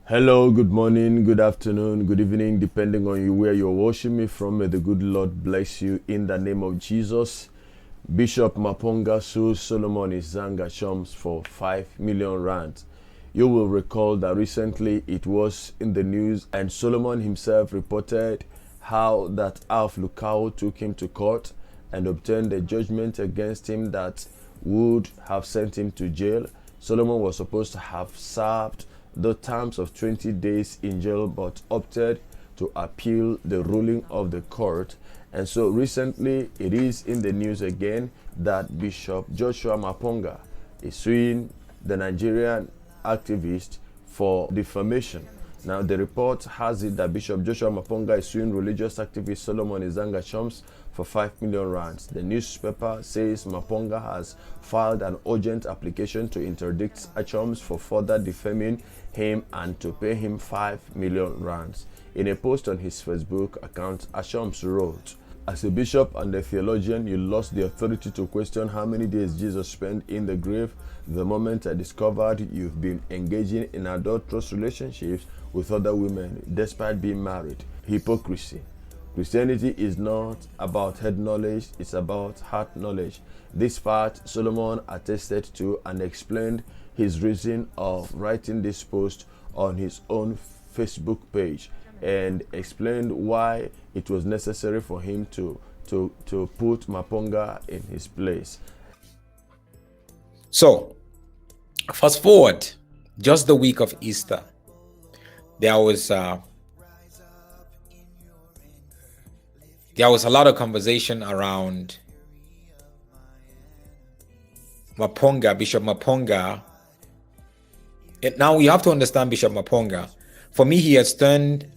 Hello, good morning, good afternoon, good evening, depending on you where you're watching me from. May the good Lord bless you in the name of Jesus. Bishop Maponga sues Solomon Isanga Chums for 5 million rand. You will recall that recently it was in the news and Solomon himself reported how that Alf Lukau took him to court and obtained a judgment against him that would have sent him to jail. Solomon was supposed to have served the terms of 20 days in jail but opted to appeal the ruling of the court. And so recently it is in the news again that Bishop Joshua Maponga is suing the Nigerian activist for defamation. Now the report has it that Bishop Joshua Maponga is suing religious activist Solomon Isanga Chums for 5 million rands. The newspaper says Maponga has filed an urgent application to interdict Chums for further defaming him and to pay him 5 million rands. In a post on his Facebook account, Chums wrote, "As a bishop and a theologian, you lost the authority to question how many days Jesus spent in the grave. The moment I discovered you've been engaging in adulterous relationships with other women despite being married. Hypocrisy. Christianity is not about head knowledge, it's about heart knowledge." This part Solomon attested to and explained his reason of writing this post on his own Facebook page and explained why it was necessary for him to put Maponga in his place. So, fast forward, just the week of Easter, there was a lot of conversation around Maponga, Bishop Maponga. Now you have to understand Bishop Maponga. For me, he has turned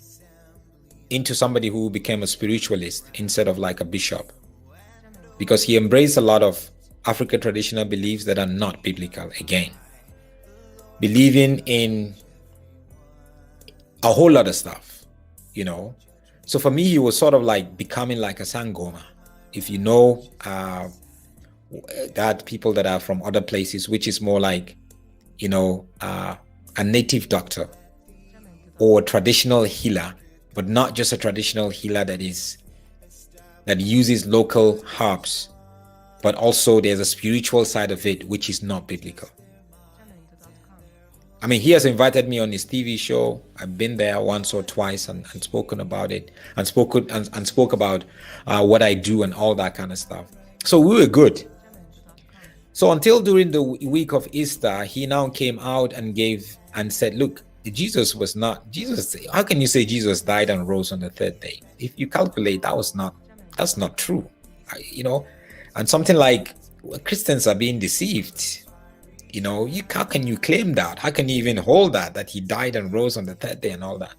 into somebody who became a spiritualist instead of like a bishop, because he embraced a lot of African traditional beliefs that are not biblical. Again, believing in a whole lot of stuff, you know. So for me, he was sort of like becoming like a Sangoma. If you know that people that are from other places, which is more like, you know, a native doctor or a traditional healer, but not just a traditional healer that uses local herbs, but also there's a spiritual side of it which is not biblical. I mean, he has invited me on his TV show. I've been there once or twice and spoken about it and spoke about what I do and all that kind of stuff. So we were good. So until during the week of Easter, he now came out and said, look, Jesus, how can you say Jesus died and rose on the third day? If you calculate, that's not true. You know, and something like, well, Christians are being deceived. You know, how can you claim that? How can you even hold that he died and rose on the third day and all that?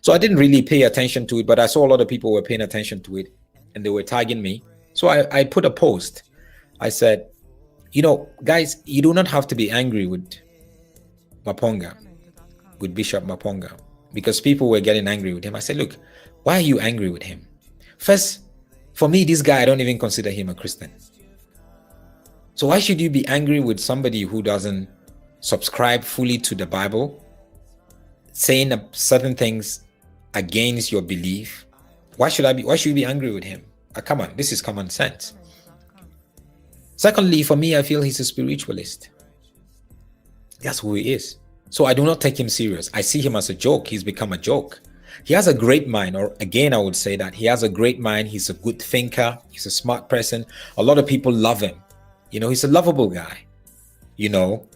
So I didn't really pay attention to it, but I saw a lot of people were paying attention to it and they were tagging me. So I put a post. I said, you know, guys, you do not have to be angry with Maponga, with Bishop Maponga, because people were getting angry with him. I said, look, why are you angry with him? First, for me, this guy, I don't even consider him a Christian. So why should you be angry with somebody who doesn't subscribe fully to the Bible, saying certain things against your belief? Why should you be angry with him? Come on, this is common sense. Secondly, for me, I feel he's a spiritualist. That's who he is. So I do not take him serious. I see him as a joke. He's become a joke. He has a great mind, or again, I would say that he has a great mind. He's a good thinker. He's a smart person. A lot of people love him. You know, he's a lovable guy, you know,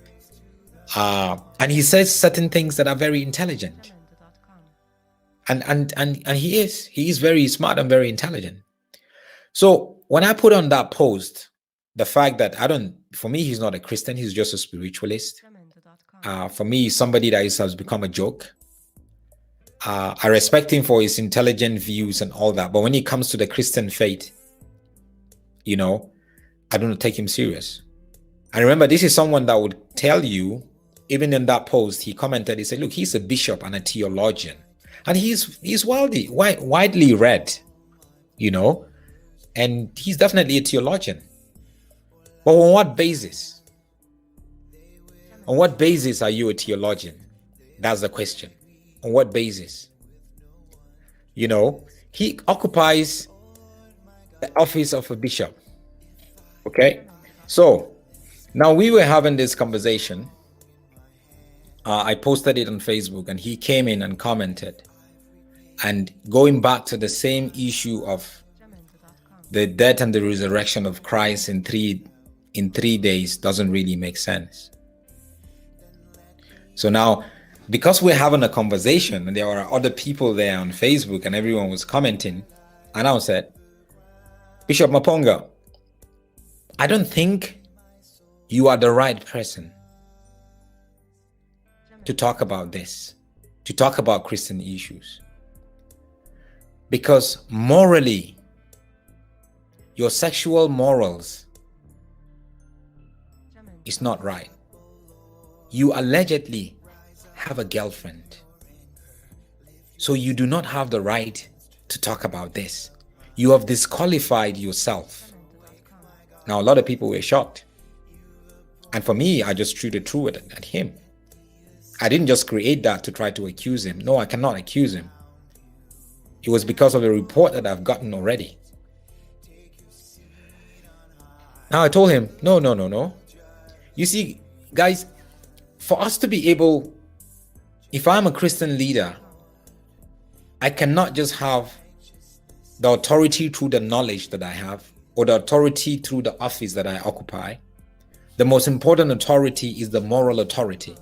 and he says certain things that are very intelligent. And he is very smart and very intelligent. So when I put on that post, the fact that for me, he's not a Christian, he's just a spiritualist. For me, he's somebody that has become a joke. I respect him for his intelligent views and all that. But when it comes to the Christian faith, you know, I don't take him serious. And remember, this is someone that would tell you, even in that post, he commented, he said, look, he's a bishop and a theologian. And he's widely read, you know, and he's definitely a theologian. But on what basis? On what basis are you a theologian? That's the question. On what basis? You know, he occupies the office of a bishop. Okay, so now we were having this conversation. I posted it on Facebook and he came in and commented. And going back to the same issue of the death and the resurrection of Christ in three days doesn't really make sense. So now, because we're having a conversation and there are other people there on Facebook and everyone was commenting, I now said, Bishop Maponga, I don't think you are the right person to talk about this, to talk about Christian issues. Because morally, your sexual morals is not right. You allegedly have a girlfriend. So you do not have the right to talk about this. You have disqualified yourself. Now, a lot of people were shocked. And for me, I just threw the truth at him. I didn't just create that to try to accuse him. No, I cannot accuse him. It was because of the report that I've gotten already. Now I told him, no. You see, guys, for us to be able, if I'm a Christian leader, I cannot just have the authority through the knowledge that I have or the authority through the office that I occupy. The most important authority is the moral authority.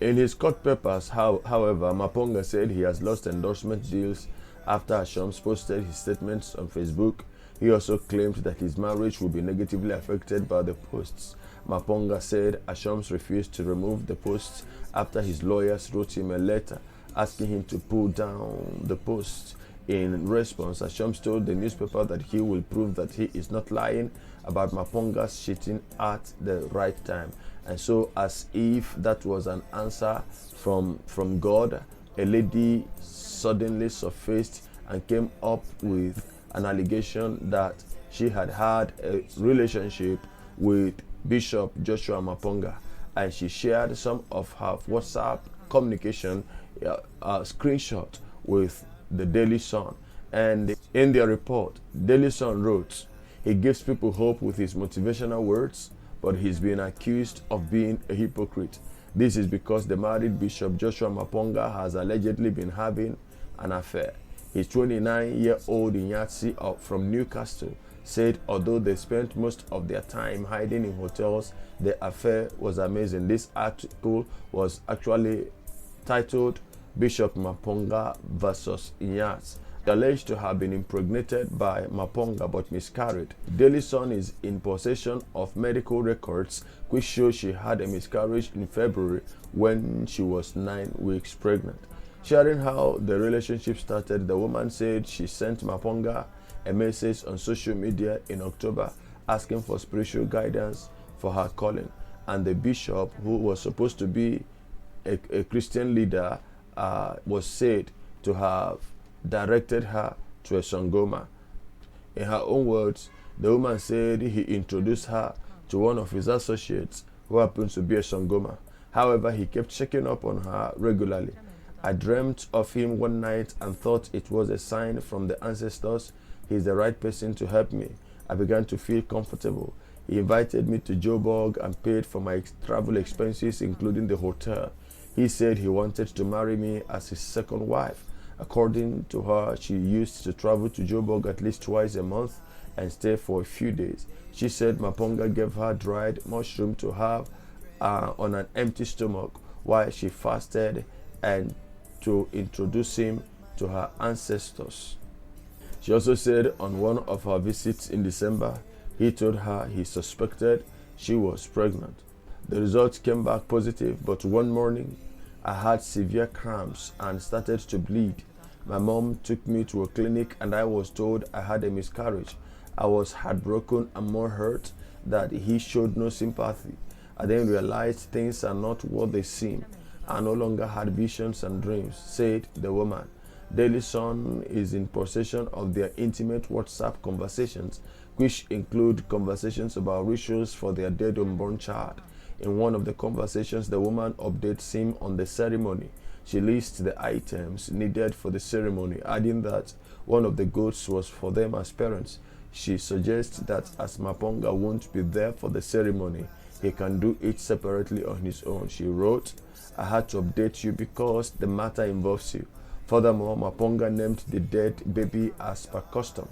In his court papers, however, Maponga said he has lost endorsement deals after Ashams posted his statements on Facebook. He also claimed that his marriage would be negatively affected by the posts. Maponga said Ashams refused to remove the posts after his lawyers wrote him a letter asking him to pull down the posts. In response, Ashams told the newspaper that he will prove that he is not lying about Maponga's cheating at the right time. And so, as if that was an answer from God, a lady suddenly surfaced and came up with an allegation that she had had a relationship with Bishop Joshua Maponga, and she shared some of her WhatsApp communication screenshot with the Daily Sun. And in their report, Daily Sun wrote, he gives people hope with his motivational words, but he's been accused of being a hypocrite. This is because the married Bishop Joshua Maponga has allegedly been having an affair. His 29-year-old Inyatsi from Newcastle said although they spent most of their time hiding in hotels, the affair was amazing. This article was actually titled Bishop Maponga versus Inyats. Alleged to have been impregnated by Maponga but miscarried. Daily Sun is in possession of medical records which show she had a miscarriage in February when she was 9 weeks pregnant. Sharing how the relationship started, the woman said she sent Maponga a message on social media in October asking for spiritual guidance for her calling, and the bishop, who was supposed to be a Christian leader, was said to have directed her to a Sangoma. In her own words, the woman said he introduced her to one of his associates who happens to be a Sangoma. However, he kept checking up on her regularly. I dreamt of him one night and thought it was a sign from the ancestors. He's the right person to help me. I began to feel comfortable. He invited me to Joburg and paid for my travel expenses, including the hotel. He said he wanted to marry me as his second wife. According to her, she used to travel to Joburg at least twice a month and stay for a few days. She said Maponga gave her dried mushroom to have on an empty stomach while she fasted and to introduce him to her ancestors. She also said on one of her visits in December, he told her he suspected she was pregnant. The results came back positive, but one morning I had severe cramps and started to bleed. My mom took me to a clinic and I was told I had a miscarriage. I was heartbroken and more hurt that he showed no sympathy. I then realized things are not what they seem. I no longer had visions and dreams, said the woman. Daily Sun is in possession of their intimate WhatsApp conversations, which include conversations about rituals for their dead unborn child. In one of the conversations, the woman updates him on the ceremony. She lists the items needed for the ceremony, adding that one of the goats was for them as parents. She suggests that as Maponga won't be there for the ceremony, he can do it separately on his own. She wrote, "I had to update you because the matter involves you." Furthermore, Maponga named the dead baby as per custom.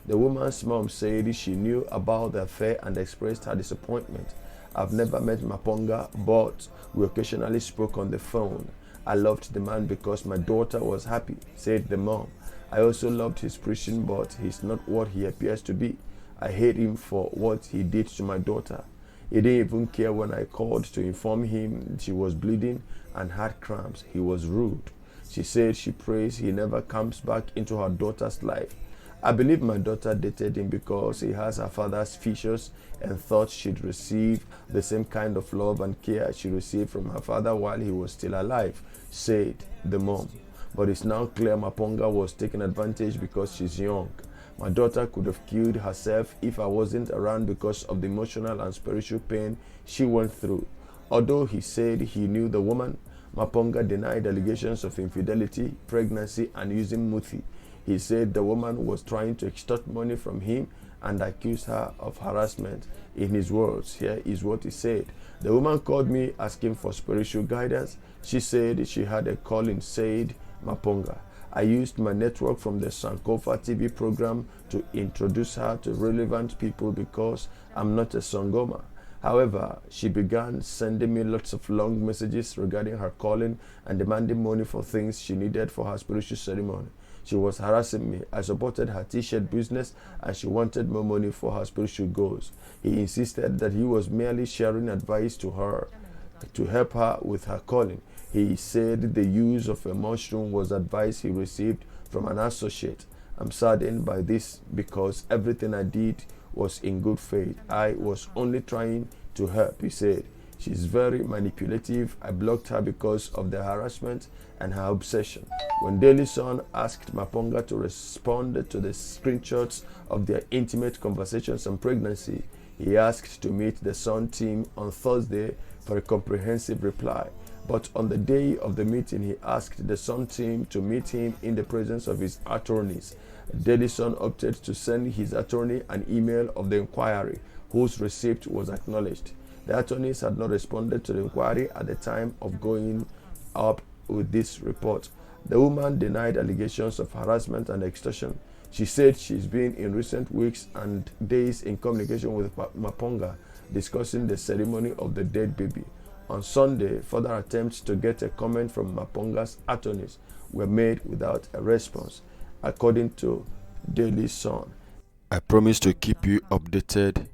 The woman's mom said she knew about the affair and expressed her disappointment. "I've never met Maponga, but we occasionally spoke on the phone. I loved the man because my daughter was happy," said the mom. "I also loved his preaching, but he's not what he appears to be. I hate him for what he did to my daughter. He didn't even care when I called to inform him she was bleeding and had cramps. He was rude." She said she prays he never comes back into her daughter's life. "I believe my daughter dated him because he has her father's features and thought she'd receive the same kind of love and care she received from her father while he was still alive," said the mom. "But it's now clear Maponga was taking advantage because she's young. My daughter could have killed herself if I wasn't around because of the emotional and spiritual pain she went through." Although he said he knew the woman, Maponga denied allegations of infidelity, pregnancy, and using muthi. He said the woman was trying to extort money from him and accused her of harassment. In his words, here is what he said. "The woman called me asking for spiritual guidance. She said she had a calling," said Maponga. "I used my network from the Sankofa TV program to introduce her to relevant people because I'm not a Sangoma. However, she began sending me lots of long messages regarding her calling and demanding money for things she needed for her spiritual ceremony. She was harassing me. I supported her t-shirt business and she wanted more money for her spiritual goals." He insisted that he was merely sharing advice to her to help her with her calling. He said the use of a mushroom was advice he received from an associate. "I'm saddened by this because everything I did was in good faith. I was only trying to help," he said. "She's very manipulative. I blocked her because of the harassment and her obsession." When Daily Sun asked Maponga to respond to the screenshots of their intimate conversations on pregnancy, he asked to meet the Sun team on Thursday for a comprehensive reply. But on the day of the meeting, he asked the Sun team to meet him in the presence of his attorneys. Daily Sun opted to send his attorney an email of the inquiry, whose receipt was acknowledged. The attorneys had not responded to the inquiry at the time of going up with this report. The woman denied allegations of harassment and extortion. She said she's been in recent weeks and days in communication with Maponga discussing the ceremony of the dead baby. On Sunday, further attempts to get a comment from Maponga's attorneys were made without a response, according to Daily Sun. I promise to keep you updated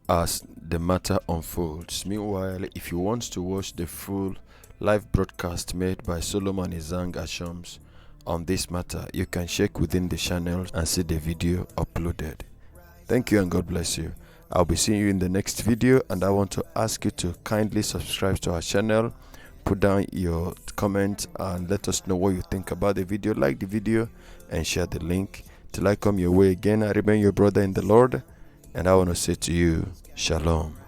as the matter unfolds. Meanwhile, if you want to watch the full live broadcast made by Solomon Izang Ashams on this matter, you can check within the channel and see the video uploaded. Thank you and God bless you. I'll be seeing you in the next video, and I want to ask you to kindly subscribe to our channel, put down your comment and let us know what you think about the video. Like the video and share the link. Till I come your way again, I remain your brother in the Lord, and I want to say to you, Shalom.